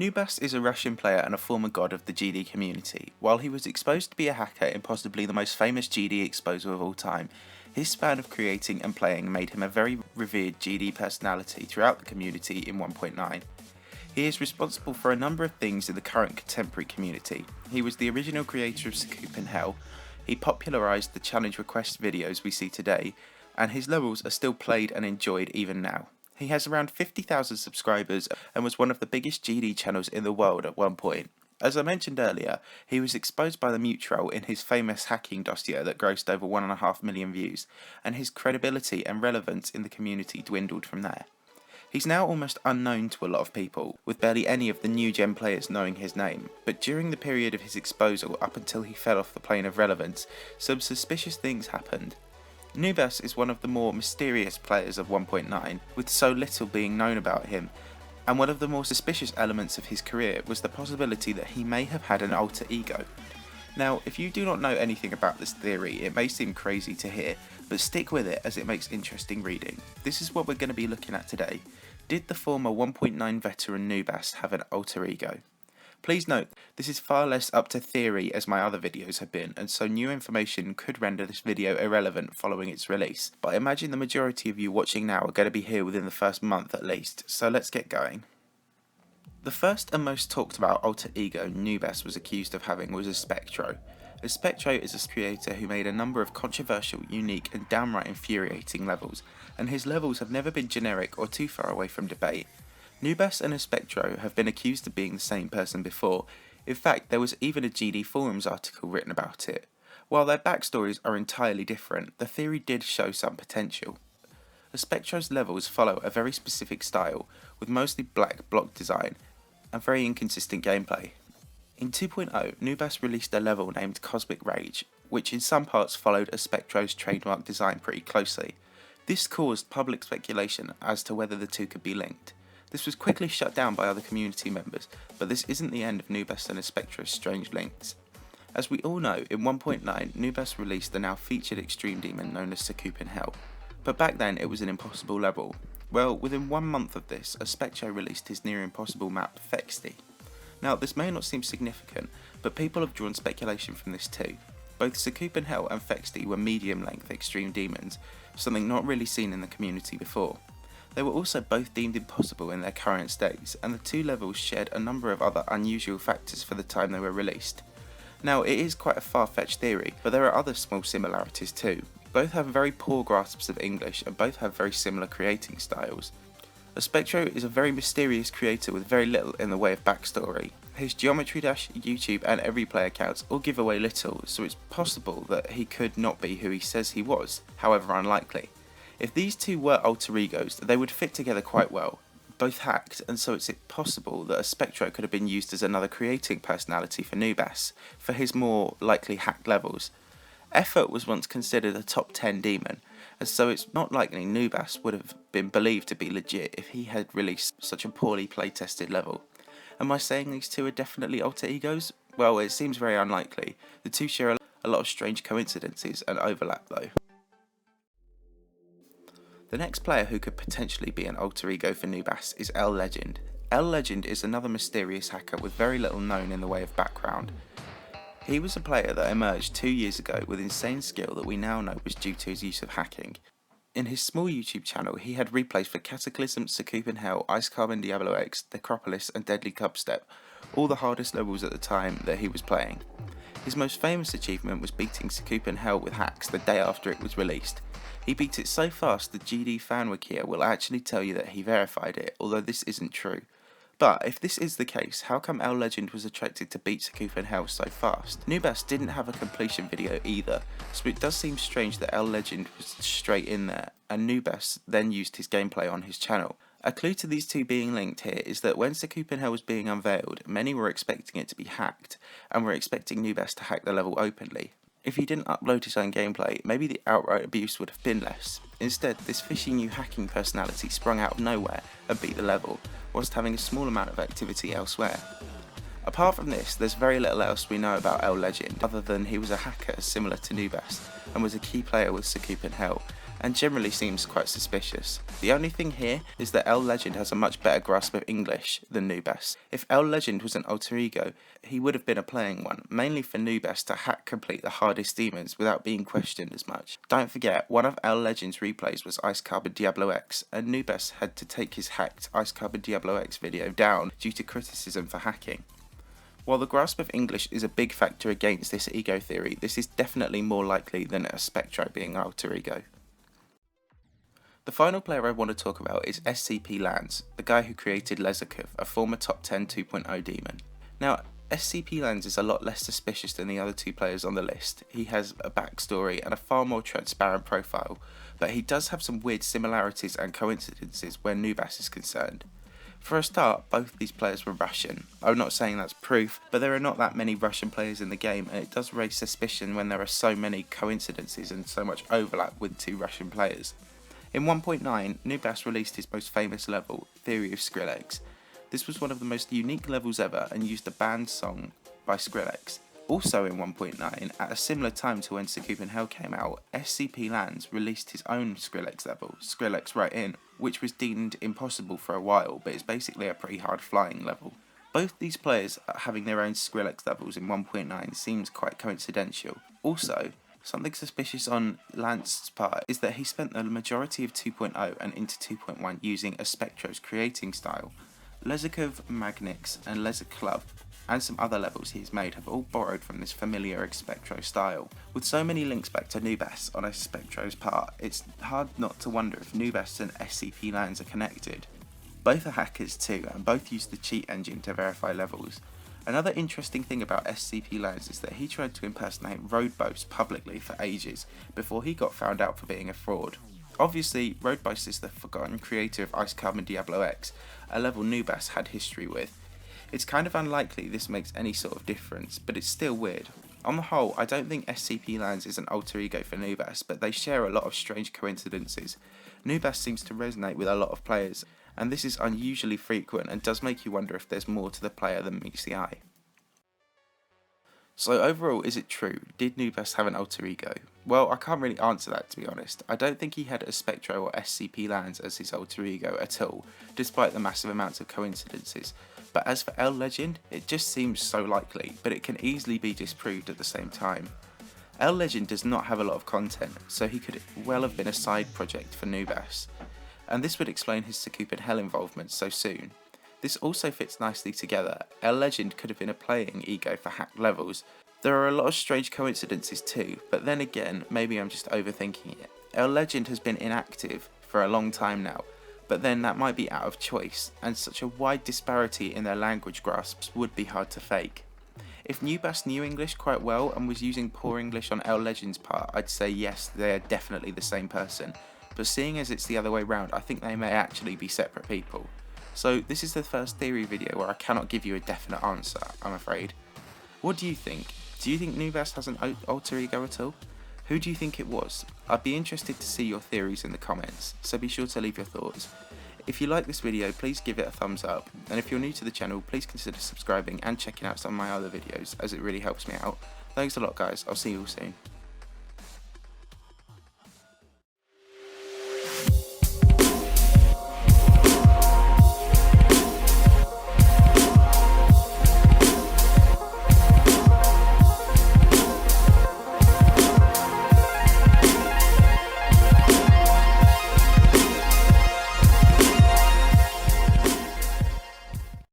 Noobas is a Russian player and a former god of the GD community. While he was exposed to be a hacker in possibly the most famous GD exposer of all time, his span of creating and playing made him a very revered GD personality throughout the community in 1.9. He is responsible for a number of things in the current contemporary community. He was the original creator of Sakupen Hell, he popularised the challenge request videos we see today, and his levels are still played and enjoyed even now. He has around 50,000 subscribers and was one of the biggest GD channels in the world at one point. As I mentioned earlier, he was exposed by the mute troll in his famous hacking dossier that grossed over 1.5 million views, and his credibility and relevance in the community dwindled from there. He's now almost unknown to a lot of people, with barely any of the new gen players knowing his name, but during the period of his exposal up until he fell off the plane of relevance, some suspicious things happened. Noobas is one of the more mysterious players of 1.9, with so little being known about him, and one of the more suspicious elements of his career was the possibility that he may have had an alter ego. Now, if you do not know anything about this theory, it may seem crazy to hear, but stick with it as it makes interesting reading. This is what we're going to be looking at today. Did the former 1.9 veteran Noobas have an alter ego? Please note, this is far less up to theory as my other videos have been, and so new information could render this video irrelevant following its release, but I imagine the majority of you watching now are going to be here within the first month at least, so let's get going. The first and most talked about alter ego Noobas was accused of having was Ozpectro. Ozpectro is a creator who made a number of controversial, unique and downright infuriating levels, and his levels have never been generic or too far away from debate. Noobas and Ozpectro have been accused of being the same person before. In fact, there was even a GD forums article written about it. While their backstories are entirely different, the theory did show some potential. Ozpectro's levels follow a very specific style, with mostly black block design and very inconsistent gameplay. In 2.0, Noobas released a level named Cosmic Rage, which in some parts followed Ozpectro's trademark design pretty closely. This caused public speculation as to whether the two could be linked. This was quickly shut down by other community members, but this isn't the end of Noobas and Ozpectro's strange links. As we all know, in 1.9, Noobas released the now featured extreme demon known as Sakupen Hell, but back then it was an impossible level. Well, within 1 month of this, Ozpectro released his near impossible map, Secrecy. Now, this may not seem significant, but people have drawn speculation from this too. Both Sakupen Hell and Secrecy were medium-length extreme demons, something not really seen in the community before. They were also both deemed impossible in their current states, and the two levels shared a number of other unusual factors for the time they were released. Now, it is quite a far-fetched theory, but there are other small similarities too. Both have very poor grasps of English, and both have very similar creating styles. Ozpectro is a very mysterious creator with very little in the way of backstory. His Geometry Dash, YouTube and Everyplay accounts all give away little, so it's possible that he could not be who he says he was, however unlikely. If these two were alter egos, they would fit together quite well. Both hacked, and so it's possible that Ozpectro could have been used as another creating personality for Noobas, for his more likely hacked levels. Effort was once considered a top 10 demon, and so it's not likely Noobas would have been believed to be legit if he had released such a poorly playtested level. Am I saying these two are definitely alter egos? Well, it seems very unlikely. The two share a lot of strange coincidences and overlap though. The next player who could potentially be an alter ego for Noobas is Legend. Legend is another mysterious hacker with very little known in the way of background. He was a player that emerged 2 years ago with insane skill that we now know was due to his use of hacking. In his small YouTube channel, he had replays for Cataclysm, Sakupen Hell, Ice Carbon Diablo X, Necropolis and Deadly Cubstep, all the hardest levels at the time that he was playing. His most famous achievement was beating Sakupen Hell with hacks the day after it was released. He beat it so fast that GD FanWikia will actually tell you that he verified it, although this isn't true. But if this is the case, how come Legend was attracted to beat Sakupen Hell so fast? Noobas didn't have a completion video either, so it does seem strange that Legend was straight in there, and Noobas then used his gameplay on his channel. A clue to these two being linked here is that when Sakupen Hell was being unveiled, many were expecting it to be hacked, and were expecting Noobas to hack the level openly. If he didn't upload his own gameplay, maybe the outright abuse would have been less. Instead, this fishy new hacking personality sprung out of nowhere and beat the level, whilst having a small amount of activity elsewhere. Apart from this, there's very little else we know about Legend, other than he was a hacker similar to Noobas, and was a key player with Sakupen Hell, and generally seems quite suspicious. The only thing here is that L Legend has a much better grasp of English than Noobas. If L Legend was an alter ego, he would have been a playing one, mainly for Noobas to hack complete the hardest demons without being questioned as much. Don't forget, one of L Legend's replays was Ice Carbon Diablo X, and Noobas had to take his hacked Ice Carbon Diablo X video down due to criticism for hacking. While the grasp of English is a big factor against this ego theory, this is definitely more likely than Ozpectro being alter ego. The final player I want to talk about is ScpLanst, the guy who created Lezakov, a former top 10 2.0 demon. Now, ScpLanst is a lot less suspicious than the other two players on the list. He has a backstory and a far more transparent profile, but he does have some weird similarities and coincidences where Noobas is concerned. For a start, both these players were Russian. I'm not saying that's proof, but there are not that many Russian players in the game, and it does raise suspicion when there are so many coincidences and so much overlap with two Russian players. In 1.9, Noobas released his most famous level, Theory of Skrillex. This was one of the most unique levels ever and used a banned song by Skrillex. Also in 1.9, at a similar time to when Sakupen Hell came out, ScpLanst released his own Skrillex level, Skrillex Right In, which was deemed impossible for a while, but it's basically a pretty hard flying level. Both these players having their own Skrillex levels in 1.9 seems quite coincidental. Also, something suspicious on Lanst's part is that he spent the majority of 2.0 and into 2.1 using Ozpectro's creating style. Lezakov, Magnix, and Lezakov, and some other levels he's made have all borrowed from this familiar Ozpectro style. With so many links back to Noobas on Ozpectro's part, it's hard not to wonder if Noobas and ScpLanst are connected. Both are hackers too, and both use the cheat engine to verify levels. Another interesting thing about ScpLanst is that he tried to impersonate Roadboast publicly for ages, before he got found out for being a fraud. Obviously, Roadboast is the forgotten creator of Ice Carbon Diablo X, a level Noobas had history with. It's kind of unlikely this makes any sort of difference, but it's still weird. On the whole, I don't think ScpLanst is an alter ego for Noobas, but they share a lot of strange coincidences. Noobas seems to resonate with a lot of players, and this is unusually frequent and does make you wonder if there's more to the player than meets the eye. So overall, is it true? Did Noobas have an alter ego? Well, I can't really answer that, to be honest. I don't think he had Ozpectro or ScpLanst as his alter ego at all, despite the massive amounts of coincidences. But as for L Legend, it just seems so likely, but it can easily be disproved at the same time. L Legend does not have a lot of content, so he could well have been a side project for Noobas, and this would explain his Sakupen Hell involvement so soon. This also fits nicely together. L Legend could have been a playing ego for hacked levels. There are a lot of strange coincidences too, but then again, maybe I'm just overthinking it. L Legend has been inactive for a long time now, but then that might be out of choice, and such a wide disparity in their language grasps would be hard to fake. If Noobas knew English quite well and was using poor English on L Legend's part, I'd say yes, they are definitely the same person, but seeing as it's the other way round, I think they may actually be separate people. So this is the first theory video where I cannot give you a definite answer, I'm afraid. What do you think? Do you think Noobas has an alter ego at all? Who do you think it was? I'd be interested to see your theories in the comments, so be sure to leave your thoughts. If you like this video, please give it a thumbs up, and if you're new to the channel, please consider subscribing and checking out some of my other videos, as it really helps me out. Thanks a lot guys, I'll see you all soon.